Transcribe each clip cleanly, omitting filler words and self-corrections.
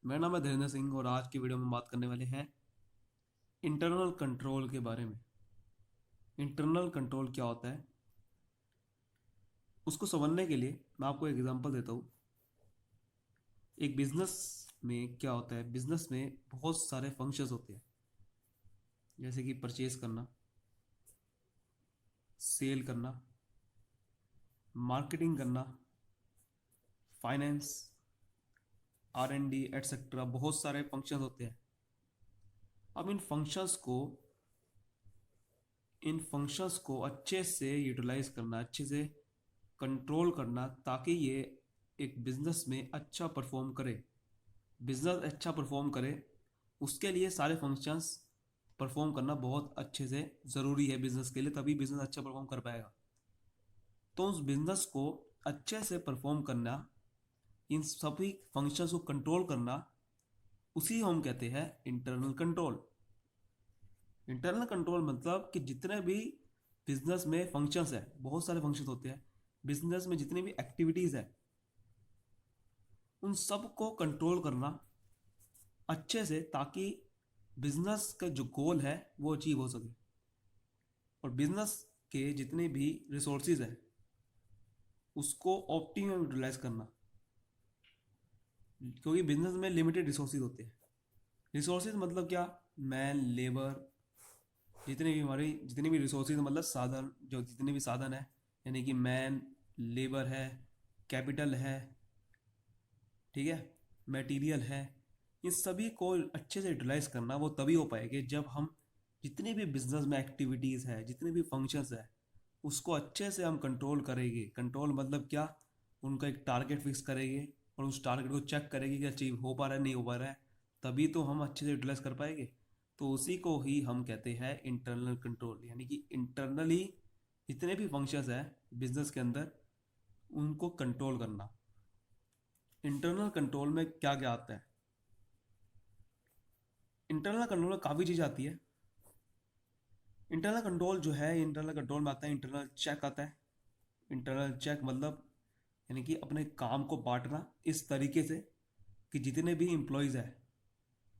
मेरा नाम है धीरेन्द्र सिंह और आज की वीडियो में बात करने वाले हैं इंटरनल कंट्रोल के बारे में। इंटरनल कंट्रोल क्या होता है उसको समझने के लिए मैं आपको एक एग्जांपल देता हूँ। एक बिजनेस में क्या होता है, बिजनेस में बहुत सारे फंक्शंस होते हैं, जैसे कि परचेज करना, सेल करना, मार्केटिंग करना, फाइनेंस, R&D एटसेट्रा। बहुत सारे फंक्शंस होते हैं। अब इन फंक्शंस को अच्छे से यूटिलाइज करना, अच्छे से कंट्रोल करना, ताकि ये एक बिजनेस में अच्छा परफॉर्म करे। बिजनेस अच्छा परफॉर्म करे उसके लिए सारे फंक्शंस परफॉर्म करना बहुत अच्छे से ज़रूरी है बिजनेस के लिए, तभी बिजनेस अच्छा परफॉर्म कर पाएगा। तो उस बिजनेस को अच्छे से परफॉर्म करना, इन सभी फंक्शंस को कंट्रोल करना, उसी हम कहते हैं इंटरनल कंट्रोल। इंटरनल कंट्रोल मतलब कि जितने भी बिजनेस में फंक्शंस है, बहुत सारे फंक्शंस होते हैं बिजनेस में, जितनी भी एक्टिविटीज़ है उन सब को कंट्रोल करना अच्छे से, ताकि बिजनेस का जो गोल है वो अचीव हो सके। और बिजनेस के जितने भी रिसोर्सेज हैं उसको ऑप्टिमम यूटिलाइज करना, क्योंकि बिजनेस में लिमिटेड रिसोर्सेज होते हैं। रिसोर्सेज मतलब क्या? मैन, लेबर, जितनी भी रिसोर्सेज मतलब साधन, जो जितने भी साधन है, यानी कि मैन, लेबर है, कैपिटल है, ठीक है, मटेरियल है, इन सभी को अच्छे से यूटिलाइज करना वो तभी हो पाएगा जब हम जितनी भी बिजनेस में एक्टिविटीज़ है, जितने भी फंक्शंस है, उसको अच्छे से हम कंट्रोल करेंगे। कंट्रोल मतलब क्या? उनका एक टारगेट फिक्स करेंगे और उस टारगेट को चेक करेंगे कि अचीव हो पा रहा है नहीं हो पा रहा है, तभी तो हम अच्छे से यूटिलाइज कर पाएंगे। तो उसी को ही हम कहते हैं इंटरनल कंट्रोल, यानी कि इंटरनली जितने भी फंक्शंस हैं बिजनेस के अंदर उनको कंट्रोल करना। इंटरनल कंट्रोल में क्या क्या आता है? इंटरनल कंट्रोल में काफ़ी चीज़ आती है। इंटरनल कंट्रोल जो है, इंटरनल कंट्रोल में आता है इंटरनल चेक आता है। इंटरनल चेक मतलब यानी कि अपने काम को बांटना इस तरीके से कि जितने भी एम्प्लॉयज़ हैं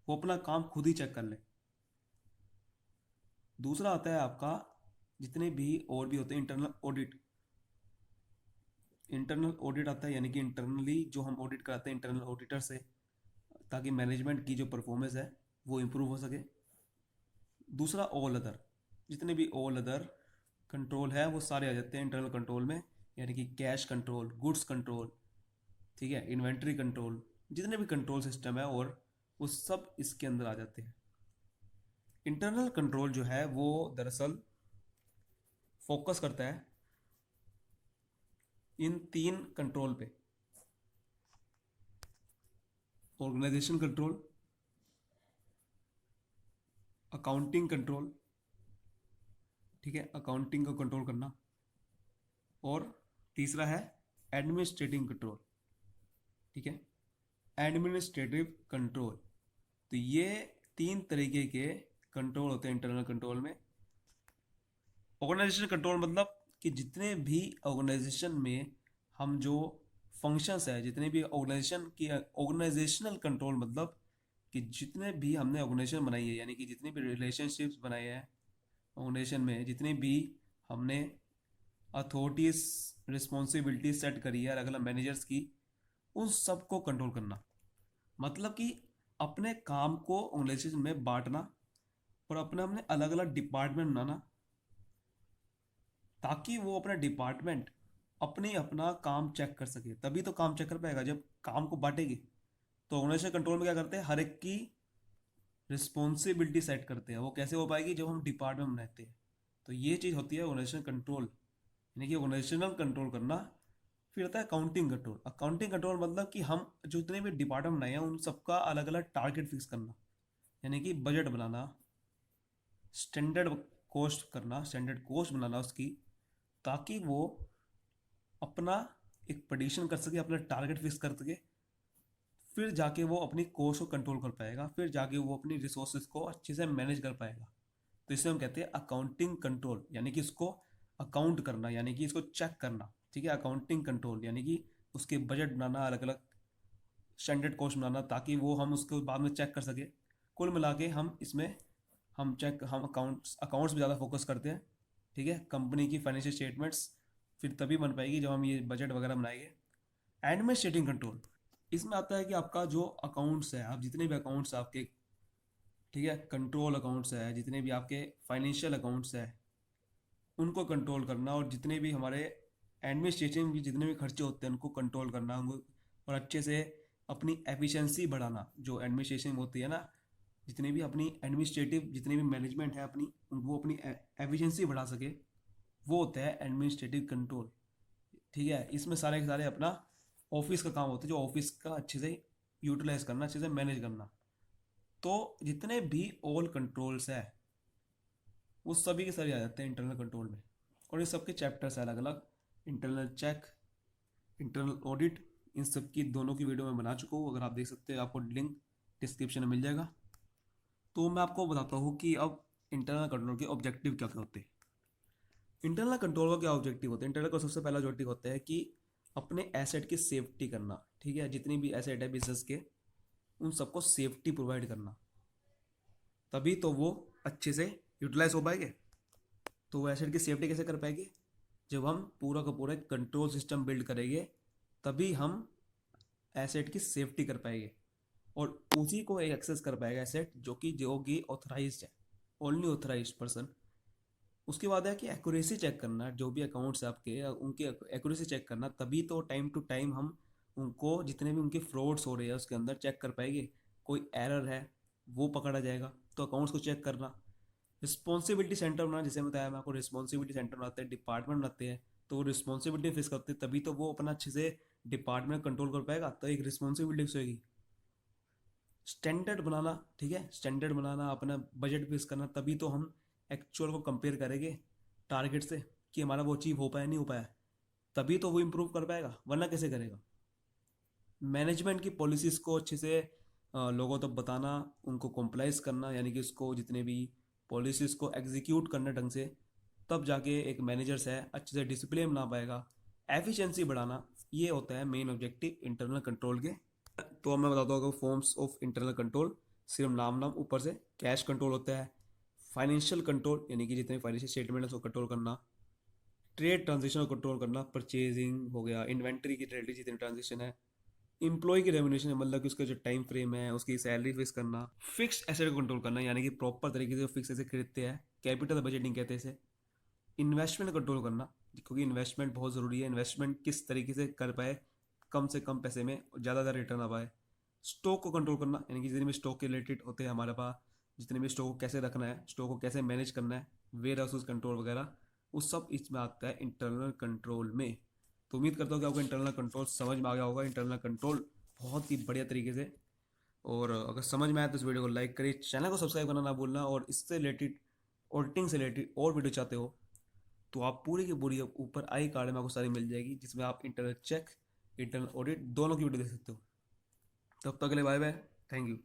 वो अपना काम खुद ही चेक कर लें। दूसरा आता है आपका, जितने भी और भी होते हैं, इंटरनल ऑडिट। इंटरनल ऑडिट आता है, यानी कि इंटरनली जो हम ऑडिट कराते हैं इंटरनल ऑडिटर से, ताकि मैनेजमेंट की जो परफॉर्मेंस है वो इम्प्रूव हो सके। दूसरा ऑल अदर, जितने भी ऑल अदर कंट्रोल है वो सारे आ जाते हैं इंटरनल कंट्रोल में, यानी कि कैश कंट्रोल, गुड्स कंट्रोल, ठीक है, इन्वेंट्री कंट्रोल, जितने भी कंट्रोल सिस्टम है और वो सब इसके अंदर आ जाते हैं। इंटरनल कंट्रोल जो है वो दरअसल फोकस करता है इन तीन कंट्रोल पे: ऑर्गेनाइजेशन कंट्रोल, अकाउंटिंग कंट्रोल, ठीक है, अकाउंटिंग को कंट्रोल करना, और तीसरा है एडमिनिस्ट्रेटिव कंट्रोल, ठीक है, एडमिनिस्ट्रेटिव कंट्रोल। तो ये तीन तरीके के कंट्रोल होते हैं इंटरनल कंट्रोल में। ऑर्गेनाइजेशन कंट्रोल मतलब कि जितने भी ऑर्गेनाइजेशन में हम जो फंक्शंस है, जितने भी ऑर्गेनाइजेशन की, ऑर्गेनाइजेशनल कंट्रोल मतलब कि जितने भी हमने ऑर्गेनाइजेशन बनाई है, यानी कि जितनी भी रिलेशनशिप्स बनाए हैं ऑर्गेनाइजेशन में, जितनी भी हमने अथॉरिटीज रिस्पॉन्सिबिलिटी सेट करी है अलग अलग मैनेजर्स की, उन सबको कंट्रोल करना। मतलब कि अपने काम को ऑर्गेनाइजेशन में बांटना और अपने अपने अलग अलग डिपार्टमेंट बनाना, ताकि वो अपना डिपार्टमेंट अपने अपना काम चेक कर सके। तभी तो काम चेक कर पाएगा जब काम को बांटेगी। तो ऑर्गेनाइजेशन कंट्रोल में क्या करते हैं, हर एक की रिस्पॉन्सिबिलिटी सेट करते हैं। वो कैसे हो पाएगी? जब हम डिपार्टमेंट बनाते हैं। तो ये चीज़ होती है ऑर्गेनाइजेशन कंट्रोल, यानी कि ऑर्गेनाइजेशनल कंट्रोल करना। फिर आता है अकाउंटिंग कंट्रोल। अकाउंटिंग कंट्रोल मतलब कि हम जो जितने भी डिपार्टमेंट बनाए हैं उन सबका अलग अलग टारगेट फिक्स करना, यानी कि बजट बनाना, स्टैंडर्ड कॉस्ट बनाना उसकी, ताकि वो अपना एक प्रडिक्शन कर सके, अपना टारगेट फिक्स कर सके। फिर जाके वो अपनी कॉस्ट को कंट्रोल कर पाएगा, फिर जाके वो अपनी रिसोर्सेज को अच्छे से मैनेज कर पाएगा। तो इसे हम कहते हैं अकाउंटिंग कंट्रोल, यानी कि इसको अकाउंट करना, यानी कि इसको चेक करना, ठीक है। अकाउंटिंग कंट्रोल यानी कि उसके बजट बनाना, अलग अलग स्टैंडर्ड कॉस्ट बनाना, ताकि वो हम उसको बाद में चेक कर सके। कुल मिला के हम अकाउंट्स पे ज़्यादा फोकस करते हैं। ठीक है, कंपनी की फाइनेंशियल स्टेटमेंट्स फिर तभी बन पाएगी जब हम ये बजट वगैरह बनाएंगे। एडमिनिस्ट्रेटिव कंट्रोल, इसमें आता है कि आपका जो अकाउंट्स है, आप जितने भी अकाउंट्स आपके, ठीक है, कंट्रोल अकाउंट्स है, जितने भी आपके फाइनेंशियल अकाउंट्स है, उनको कंट्रोल करना, और जितने भी हमारे एडमिनिस्ट्रेशन की जितने भी खर्चे होते हैं उनको कंट्रोल करना, उनको और अच्छे से अपनी एफिशिएंसी बढ़ाना। जो एडमिनिस्ट्रेशन होती है ना, जितनी भी अपनी एडमिनिस्ट्रेटिव जितनी भी मैनेजमेंट है अपनी, वो अपनी एफिशिएंसी बढ़ा सके, वो होता है एडमिनिस्ट्रेटिव कंट्रोल। ठीक है, इसमें सारे के सारे अपना ऑफिस का काम होता है, जो ऑफिस का अच्छे से यूटिलाइज करना, अच्छे से मैनेज करना। तो जितने भी ऑल कंट्रोल्स है वो सभी के सभी आ जाते हैं इंटरनल कंट्रोल में। और ये सबके चैप्टर्स है अलग अलग, इंटरनल चेक, इंटरनल ऑडिट, इन सब की दोनों की वीडियो मैं बना चुका हूँ, अगर आप देख सकते हैं, आपको लिंक डिस्क्रिप्शन में मिल जाएगा। तो मैं आपको बताता हूँ कि अब इंटरनल कंट्रोल के ऑब्जेक्टिव क्या क्या होते हैं। इंटरनल कंट्रोल का क्या ऑब्जेक्टिव होता है? इंटरनल का सबसे पहला ऑब्जेक्टिव होता है कि अपने एसेट की सेफ्टी करना। ठीक है, जितनी भी एसेट है बिजनेस के, उन सबको सेफ्टी प्रोवाइड करना, तभी तो वो अच्छे से यूटिलाइज हो पाएंगे। तो वो एसेट की सेफ्टी कैसे कर पाएंगे? जब हम पूरा का पूरा कंट्रोल सिस्टम बिल्ड करेंगे, तभी हम एसेट की सेफ्टी कर पाएंगे, और उसी को एक्सेस कर पाएगा एसेट जो कि ऑथराइज्ड है, ओनली ऑथराइज्ड पर्सन। उसके बाद है कि एक्यूरेसी चेक करना, जो भी अकाउंट्स है आपके, उनकी एक्यूरेसी चेक करना, तभी तो टाइम टू टाइम हम उनको, जितने भी उनके फ्रॉड्स हो रहे हैं उसके अंदर, चेक कर पाएंगे। कोई एरर है वो पकड़ा जाएगा, तो अकाउंट्स को चेक करना। रिस्पॉन्सिबिलिटी सेंटर बनाना, जैसे बताया मैं आपको, रिस्पॉन्सिबिलिटी सेंटर बनाते हैं, डिपार्टमेंट बनाते हैं, तो वो रिस्पॉन्सिबिलिटी फेस करते हैं, तभी तो वो अपना अच्छे से डिपार्टमेंट कंट्रोल कर पाएगा, तो एक रिस्पॉन्सिबिलिटी फेस होगी। स्टैंडर्ड बनाना, ठीक है, स्टैंडर्ड बनाना, अपना बजट फिक्स करना, तभी तो हम एक्चुअल को कंपेयर करेंगे टारगेट से, कि हमारा वो अचीव हो पाया नहीं हो पाया, तभी तो वो इम्प्रूव कर पाएगा, वरना कैसे करेगा। मैनेजमेंट की पॉलिसीज़ को अच्छे से लोगों तक बताना, उनको कॉम्प्लाइज करना, यानी कि उसको जितने भी पॉलिसीज़ को एग्जीक्यूट करना ढंग से, तब जाके एक मैनेजर्स है अच्छे से डिसिप्लिन बना पाएगा। एफिशिएंसी बढ़ाना, ये होता है मेन ऑब्जेक्टिव इंटरनल कंट्रोल के। तो अब मैं बताता हूँ फॉर्म्स ऑफ इंटरनल कंट्रोल, सिर्फ नाम नाम ऊपर से। कैश कंट्रोल होता है, फाइनेंशियल कंट्रोल यानी कि जितने फाइनेंशियल स्टेटमेंट है उसको कंट्रोल करना, ट्रेड ट्रांजेक्शन को कंट्रोल करना, परचेजिंग हो गया, इन्वेंट्री की रिलेटेड जितने ट्रांजेक्शन है, इम्प्लॉय की रेम्यूनरेशन, मतलब कि उसका जो टाइम फ्रेम है, उसकी सैलरी फिक्स करना, फिक्स एसेट को कंट्रोल करना, यानी कि प्रॉपर तरीके से फिक्स एसेट खरीदते हैं, कैपिटल बजटिंग कहते हैं इसे। इन्वेस्टमेंट कंट्रोल करना, क्योंकि इन्वेस्टमेंट बहुत ज़रूरी है, इन्वेस्टमेंट किस तरीके से कर पाए कम से कम पैसे में ज़्यादा रिटर्न आ पाए। स्टॉक को कंट्रोल करना, यानी कि जितने भी स्टॉक के रिलेटेड होते हैं हमारे पास, जितने भी स्टॉक को कैसे रखना है, स्टॉक को कैसे मैनेज करना है, वेयर हाउस कंट्रोल वगैरह, वो सब इसमें आता है इंटरनल कंट्रोल में। तो उम्मीद करता हूँ कि आपको इंटरनल कंट्रोल समझ में आ गया होगा। इंटरनल कंट्रोल बहुत ही बढ़िया तरीके से, और अगर समझ में आया तो इस वीडियो को लाइक करिए, चैनल को सब्सक्राइब करना ना भूलना, और इससे रिलेटेड ऑडिटिंग से रिलेटेड और वीडियो चाहते हो तो आप पूरी की पूरी ऊपर आई कार्ड में आपको सारी मिल जाएगी, जिसमें आप इंटरनल चेक, इंटरनल ऑडिट दोनों की वीडियो देख सकते हो। तब तक के लिए बाय बाय, थैंक यू।